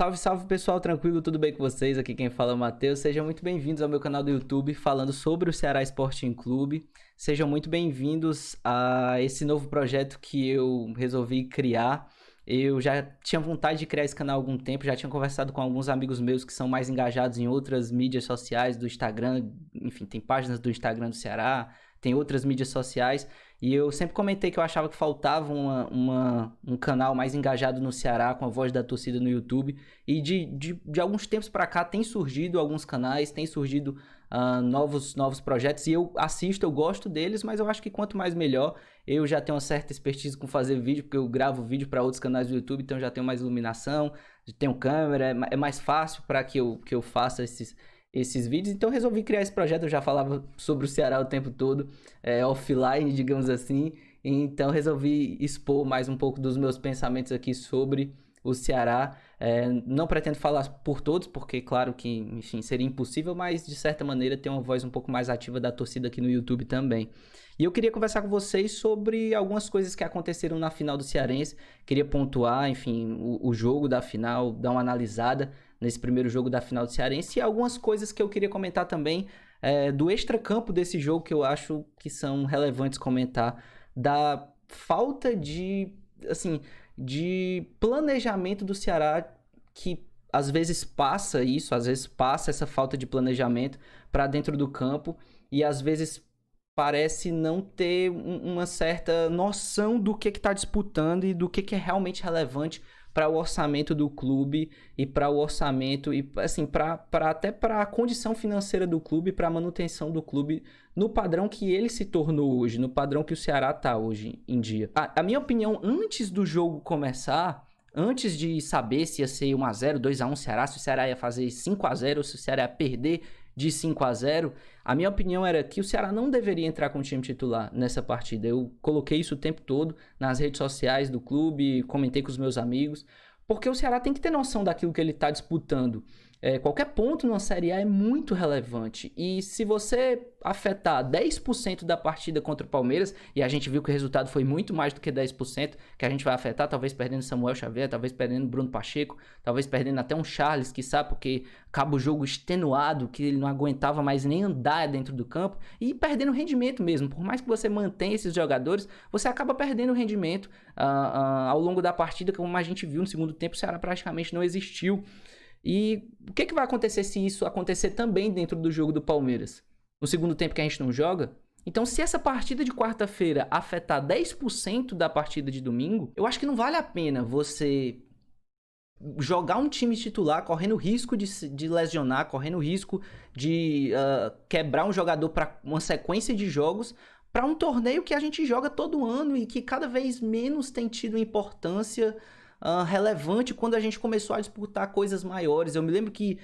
Salve, salve pessoal, tranquilo? Tudo bem com vocês? Aqui quem fala é o Matheus. Sejam muito bem-vindos ao meu canal do YouTube falando sobre o Ceará Sporting Clube. Sejam muito bem-vindos a esse novo projeto que eu resolvi criar. Eu já tinha vontade de criar esse canal há algum tempo, já tinha conversado com alguns amigos meus que são mais engajados em outras mídias sociais do Instagram, enfim, tem páginas do Instagram do Ceará, tem outras mídias sociais, e eu sempre comentei que eu achava que faltava um canal mais engajado no Ceará, com a voz da torcida no YouTube, e de alguns tempos para cá tem surgido alguns canais, tem surgido novos projetos, e eu assisto, eu gosto deles, mas eu acho que quanto mais melhor. Eu já tenho uma certa expertise com fazer vídeo, porque eu gravo vídeo para outros canais do YouTube, então já tenho mais iluminação, tenho câmera, é mais fácil para que eu faça esses vídeos. Então eu resolvi criar esse projeto. Eu já falava sobre o Ceará o tempo todo, offline, digamos assim. Então resolvi expor mais um pouco dos meus pensamentos aqui sobre o Ceará. Não pretendo falar por todos, porque claro que, enfim, seria impossível, mas de certa maneira ter uma voz um pouco mais ativa da torcida aqui no YouTube também. E eu queria conversar com vocês sobre algumas coisas que aconteceram na final do Cearense. Queria pontuar, enfim, o jogo da final, dar uma analisada nesse primeiro jogo da final do Cearense, e algumas coisas que eu queria comentar também do extracampo desse jogo, que eu acho que são relevantes comentar, da falta de planejamento do Ceará, que às vezes passa essa falta de planejamento para dentro do campo, e às vezes parece não ter uma certa noção do que está disputando e do que é realmente relevante para o orçamento do clube e para o orçamento e assim até para a condição financeira do clube, para a manutenção do clube no padrão que ele se tornou hoje, no padrão que o Ceará está hoje em dia. A minha opinião, antes do jogo começar, antes de saber se ia ser 1x0, 2x1 Ceará, se o Ceará ia fazer 5x0 ou se o Ceará ia perder de 5x0, a minha opinião era que o Ceará não deveria entrar com o time titular nessa partida. Eu coloquei isso o tempo todo nas redes sociais do clube, comentei com os meus amigos, porque o Ceará tem que ter noção daquilo que ele está disputando. Qualquer ponto na Série A é muito relevante, e se você afetar 10% da partida contra o Palmeiras, e a gente viu que o resultado foi muito mais do que 10% que a gente vai afetar, talvez perdendo Samuel Xavier, talvez perdendo Bruno Pacheco, talvez perdendo até um Charles, quiçá, porque acaba o jogo extenuado, que ele não aguentava mais nem andar dentro do campo, e perdendo rendimento mesmo. Por mais que você mantenha esses jogadores, você acaba perdendo rendimento ao longo da partida, como a gente viu no segundo tempo. O Ceará praticamente não existiu. E o que vai acontecer se isso acontecer também dentro do jogo do Palmeiras? No segundo tempo que a gente não joga? Então, se essa partida de quarta-feira afetar 10% da partida de domingo, eu acho que não vale a pena você jogar um time titular correndo risco de lesionar, correndo risco de quebrar um jogador para uma sequência de jogos, para um torneio que a gente joga todo ano e que cada vez menos tem tido importância relevante quando a gente começou a disputar coisas maiores. Eu me lembro que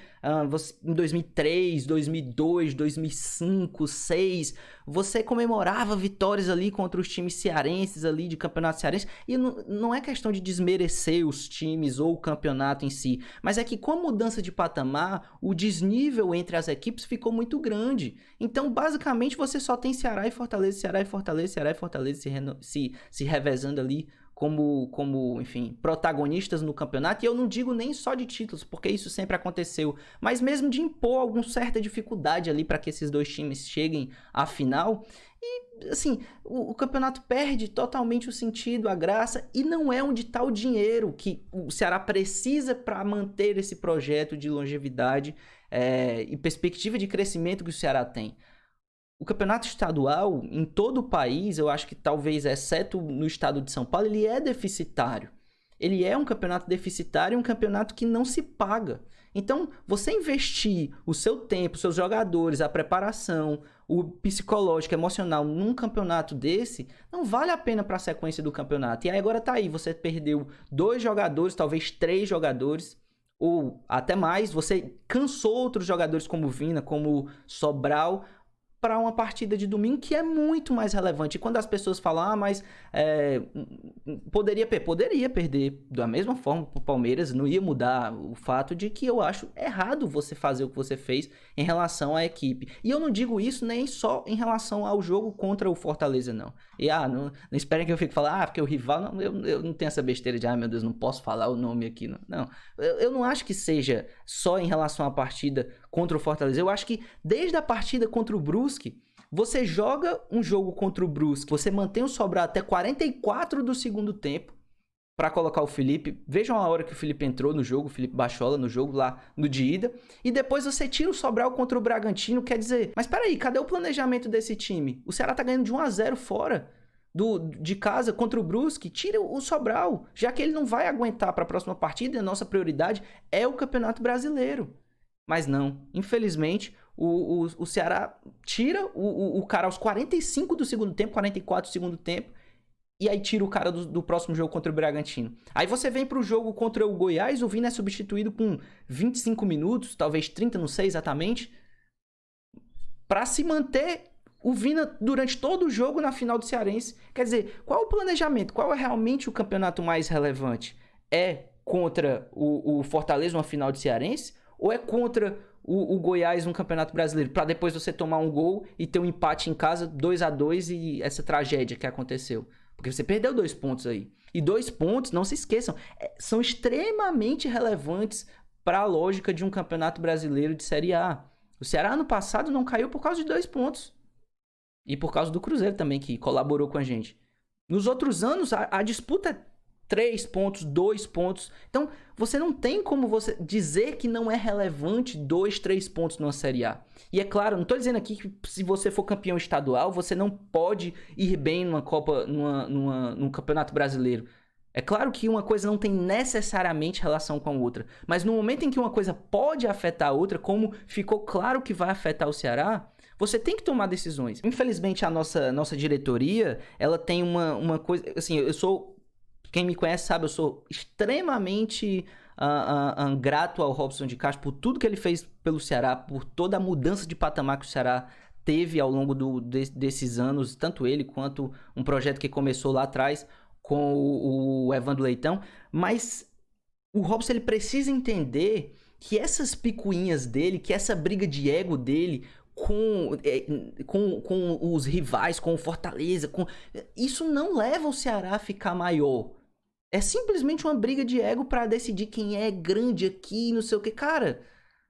em 2003, 2002, 2005, 2006, você comemorava vitórias ali contra os times cearenses ali de campeonato cearense, e não é questão de desmerecer os times ou o campeonato em si, mas é que com a mudança de patamar, o desnível entre as equipes ficou muito grande. Então, basicamente, você só tem Ceará e Fortaleza, Ceará e Fortaleza, Ceará e Fortaleza se revezando ali como, enfim, protagonistas no campeonato. E eu não digo nem só de títulos, porque isso sempre aconteceu, mas mesmo de impor alguma certa dificuldade ali para que esses dois times cheguem à final. E, assim, o campeonato perde totalmente o sentido, a graça, e não é onde está o dinheiro que o Ceará precisa para manter esse projeto de longevidade e perspectiva de crescimento que o Ceará tem. O campeonato estadual, em todo o país, eu acho que talvez, exceto no estado de São Paulo, ele é deficitário. Ele é um campeonato deficitário, um campeonato que não se paga. Então, você investir o seu tempo, seus jogadores, a preparação, o psicológico, emocional num campeonato desse, não vale a pena para a sequência do campeonato. E aí agora tá aí, você perdeu 2 jogadores, talvez 3 jogadores, ou até mais. Você cansou outros jogadores como Vina, como Sobral, para uma partida de domingo que é muito mais relevante. E quando as pessoas falam, mas poderia perder da mesma forma para o Palmeiras, não ia mudar o fato de que eu acho errado você fazer o que você fez em relação à equipe. E eu não digo isso nem só em relação ao jogo contra o Fortaleza, não. E não esperem que eu fique falando, porque o rival, não, eu não tenho essa besteira de, meu Deus, não posso falar o nome aqui. Não, eu não acho que seja só em relação à partida contra o Fortaleza. Eu acho que desde a partida contra o Brusque, você joga um jogo contra o Brusque, você mantém o Sobral até 44 do segundo tempo para colocar o Felipe. Vejam a hora que o Felipe entrou no jogo, o Felipe Bachola no jogo lá no de ida. E depois você tira o Sobral contra o Bragantino, quer dizer... Mas peraí, cadê o planejamento desse time? O Ceará tá ganhando de 1-0 fora de casa contra o Brusque. Tira o Sobral, já que ele não vai aguentar para a próxima partida e a nossa prioridade é o Campeonato Brasileiro. Mas não, infelizmente... O Ceará tira o cara aos 45 do segundo tempo, 44 do segundo tempo, e aí tira o cara do próximo jogo contra o Bragantino. Aí você vem pro jogo contra o Goiás, o Vina é substituído com 25 minutos, talvez 30, não sei exatamente, para se manter o Vina durante todo o jogo na final do Cearense. Quer dizer, qual é o planejamento? Qual é realmente o campeonato mais relevante? É contra o Fortaleza uma final de Cearense? Ou é contra o Goiás no Campeonato Brasileiro, para depois você tomar um gol e ter um empate em casa 2-2 e essa tragédia que aconteceu? Porque você perdeu 2 pontos aí. E 2 pontos, não se esqueçam, são extremamente relevantes para a lógica de um Campeonato Brasileiro de Série A. O Ceará no passado não caiu por causa de 2 pontos. E por causa do Cruzeiro também, que colaborou com a gente. Nos outros anos, a disputa é 3 pontos, 2 pontos. Então, você não tem como você dizer que não é relevante 2, 3 pontos numa Série A. E é claro, não estou dizendo aqui que se você for campeão estadual, você não pode ir bem numa Copa, num Campeonato Brasileiro. É claro que uma coisa não tem necessariamente relação com a outra. Mas no momento em que uma coisa pode afetar a outra, como ficou claro que vai afetar o Ceará, você tem que tomar decisões. Infelizmente, a nossa diretoria, ela tem uma coisa... Assim, quem me conhece sabe, eu sou extremamente grato ao Robson de Castro por tudo que ele fez pelo Ceará, por toda a mudança de patamar que o Ceará teve ao longo desses anos, tanto ele quanto um projeto que começou lá atrás com o Evandro Leitão. Mas o Robson, ele precisa entender que essas picuinhas dele, que essa briga de ego dele com os rivais, com o Fortaleza, isso não leva o Ceará a ficar maior. É simplesmente uma briga de ego para decidir quem é grande aqui, não sei o que. Cara,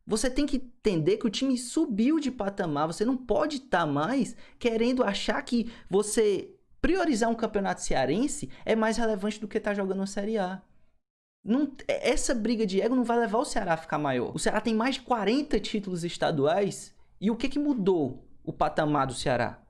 você tem que entender que o time subiu de patamar. Você não pode estar mais querendo achar que você priorizar um campeonato cearense é mais relevante do que estar jogando uma Série A. Essa briga de ego não vai levar o Ceará a ficar maior. O Ceará tem mais de 40 títulos estaduais. E o que mudou o patamar do Ceará?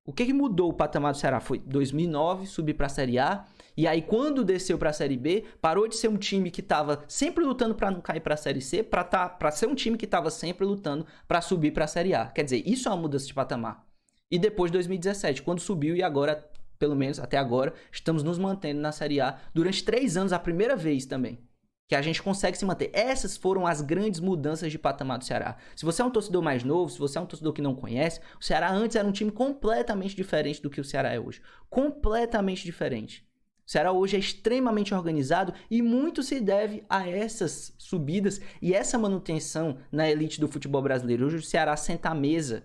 O que mudou o patamar do Ceará? Foi 2009, subir para a Série A. E aí, quando desceu para a Série B, parou de ser um time que estava sempre lutando para não cair para a Série C, para ser um time que estava sempre lutando para subir para a Série A. Quer dizer, isso é uma mudança de patamar. E depois de 2017, quando subiu e agora, pelo menos até agora, estamos nos mantendo na Série A durante 3 anos, a primeira vez também que a gente consegue se manter. Essas foram as grandes mudanças de patamar do Ceará. Se você é um torcedor mais novo, se você é um torcedor que não conhece, o Ceará antes era um time completamente diferente do que o Ceará é hoje. Completamente diferente. O Ceará hoje é extremamente organizado e muito se deve a essas subidas e essa manutenção na elite do futebol brasileiro. Hoje o Ceará senta à mesa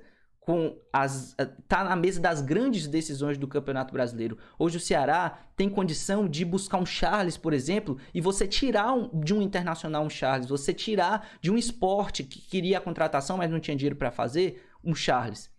tá na mesa das grandes decisões do Campeonato Brasileiro. Hoje o Ceará tem condição de buscar um Charles, por exemplo, e você tirar de um Internacional um Charles, você tirar de um Sport que queria a contratação, mas não tinha dinheiro para fazer, um Charles.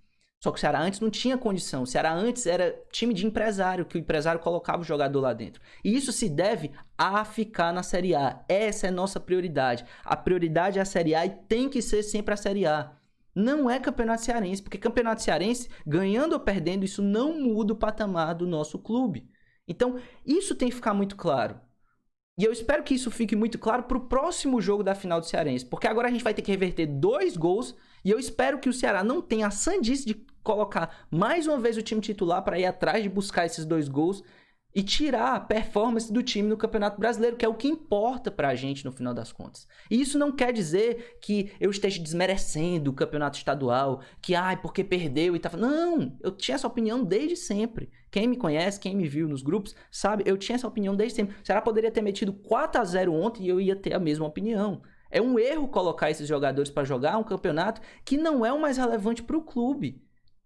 Só que o Ceará antes não tinha condição. O Ceará antes era time de empresário, que o empresário colocava o jogador lá dentro. E isso se deve a ficar na Série A. Essa é a nossa prioridade. A prioridade é a Série A e tem que ser sempre a Série A. Não é campeonato cearense, porque campeonato cearense, ganhando ou perdendo, isso não muda o patamar do nosso clube. Então, isso tem que ficar muito claro. E eu espero que isso fique muito claro para o próximo jogo da final do Cearense, porque agora a gente vai ter que reverter 2 gols, e eu espero que o Ceará não tenha a sandice de colocar mais uma vez o time titular para ir atrás de buscar esses 2 gols, e tirar a performance do time no Campeonato Brasileiro, que é o que importa pra gente no final das contas. E isso não quer dizer que eu esteja desmerecendo o Campeonato Estadual, que, porque perdeu e tá... Não, eu tinha essa opinião desde sempre. Quem me conhece, quem me viu nos grupos, sabe, eu tinha essa opinião desde sempre. O Ceará poderia ter metido 4-0 ontem e eu ia ter a mesma opinião. É um erro colocar esses jogadores para jogar um campeonato que não é o mais relevante para o clube.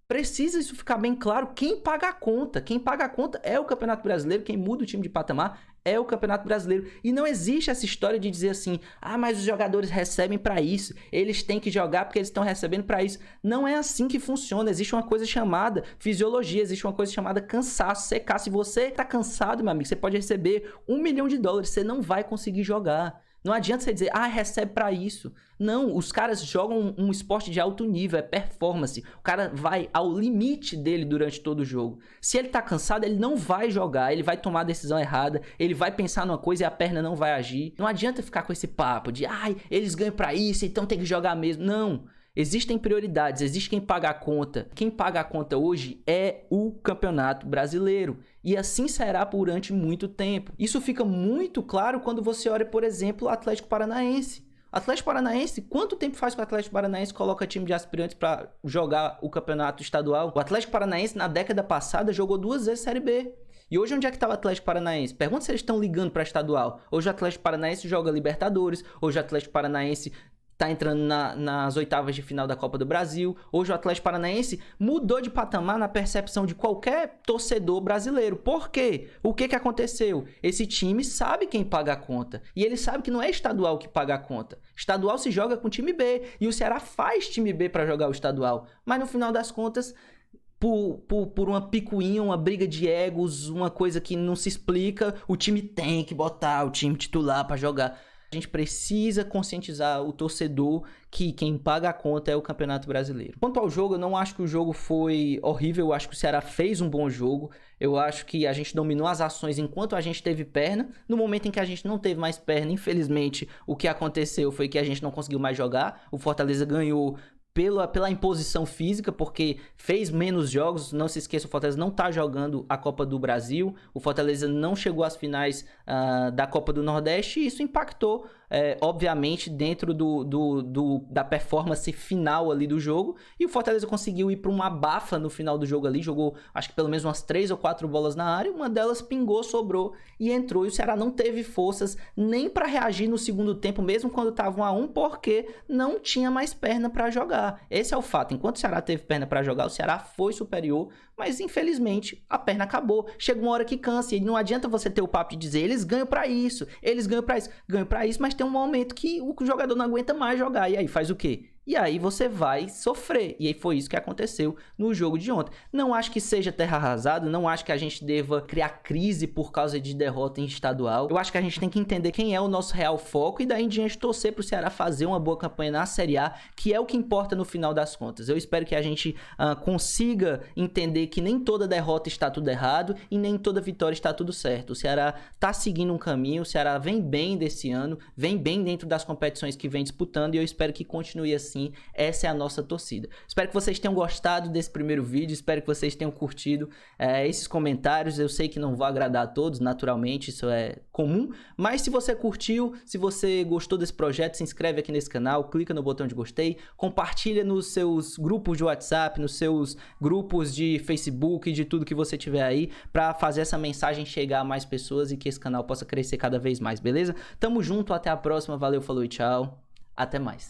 Precisa isso ficar bem claro. Quem paga a conta? Quem paga a conta é o Campeonato Brasileiro. Quem muda o time de patamar é o Campeonato Brasileiro. E não existe essa história de dizer assim, mas os jogadores recebem para isso. Eles têm que jogar porque eles estão recebendo para isso. Não é assim que funciona. Existe uma coisa chamada fisiologia. Existe uma coisa chamada cansaço, secar. Se você tá cansado, meu amigo, você pode receber $1 milhão. Você não vai conseguir jogar. Não adianta você dizer, recebe pra isso. Não, os caras jogam um esporte de alto nível, é performance. O cara vai ao limite dele durante todo o jogo. Se ele tá cansado, ele não vai jogar, ele vai tomar a decisão errada, ele vai pensar numa coisa e a perna não vai agir. Não adianta ficar com esse papo de, eles ganham pra isso, então tem que jogar mesmo. Não. Existem prioridades, existe quem paga a conta. Quem paga a conta hoje é o Campeonato Brasileiro. E assim será durante muito tempo. Isso fica muito claro quando você olha, por exemplo, o Atlético Paranaense. Atlético Paranaense, quanto tempo faz que o Atlético Paranaense coloca time de aspirantes para jogar o campeonato estadual? O Atlético Paranaense, na década passada, jogou 2 vezes Série B. E hoje onde é que está o Atlético Paranaense? Pergunta se eles estão ligando para estadual. Hoje o Atlético Paranaense joga Libertadores. Hoje o Atlético Paranaense tá entrando nas oitavas de final da Copa do Brasil. Hoje o Atlético Paranaense mudou de patamar na percepção de qualquer torcedor brasileiro. Por quê? O que aconteceu? Esse time sabe quem paga a conta. E ele sabe que não é estadual que paga a conta. Estadual se joga com time B. E o Ceará faz time B para jogar o estadual. Mas no final das contas, por uma picuinha, uma briga de egos, uma coisa que não se explica, o time tem que botar o time titular para jogar. A gente precisa conscientizar o torcedor que quem paga a conta é o Campeonato Brasileiro. Quanto ao jogo, eu não acho que o jogo foi horrível. Eu acho que o Ceará fez um bom jogo. Eu acho que a gente dominou as ações enquanto a gente teve perna. No momento em que a gente não teve mais perna, infelizmente, o que aconteceu foi que a gente não conseguiu mais jogar. O Fortaleza ganhou pela imposição física, porque fez menos jogos. Não se esqueça, o Fortaleza não está jogando a Copa do Brasil, o Fortaleza não chegou às finais da Copa do Nordeste, e isso impactou, obviamente, dentro da performance final ali do jogo, e o Fortaleza conseguiu ir para uma abafa no final do jogo ali, jogou acho que pelo menos umas 3 ou 4 bolas na área, uma delas pingou, sobrou e entrou, e o Ceará não teve forças nem para reagir no segundo tempo, mesmo quando estava 1-1, porque não tinha mais perna para jogar. Esse é o fato. Enquanto o Ceará teve perna para jogar, o Ceará foi superior, mas infelizmente a perna acabou. Chega uma hora que cansa e não adianta você ter o papo de dizer eles ganham para isso, ganham para isso, mas tem um momento que o jogador não aguenta mais jogar, e aí faz o quê? E aí você vai sofrer. E aí foi isso que aconteceu no jogo de ontem. Não acho que seja terra arrasada, não acho que a gente deva criar crise por causa de derrota em estadual. Eu acho que a gente tem que entender quem é o nosso real foco e daí em diante torcer pro Ceará fazer uma boa campanha na Série A, que é o que importa no final das contas. Eu espero que a gente consiga entender que nem toda derrota está tudo errado e nem toda vitória está tudo certo. O Ceará tá seguindo um caminho, o Ceará vem bem desse ano, vem bem dentro das competições que vem disputando, e eu espero que continue assim. Essa é a nossa torcida. Espero que vocês tenham gostado desse primeiro vídeo, espero que vocês tenham curtido esses comentários. Eu sei que não vou agradar a todos, naturalmente, isso é comum, mas se você curtiu, se você gostou desse projeto, se inscreve aqui nesse canal, clica no botão de gostei, compartilha nos seus grupos de WhatsApp, nos seus grupos de Facebook, de tudo que você tiver aí, para fazer essa mensagem chegar a mais pessoas e que esse canal possa crescer cada vez mais, beleza? Tamo junto, até a próxima, valeu, falou e tchau, até mais.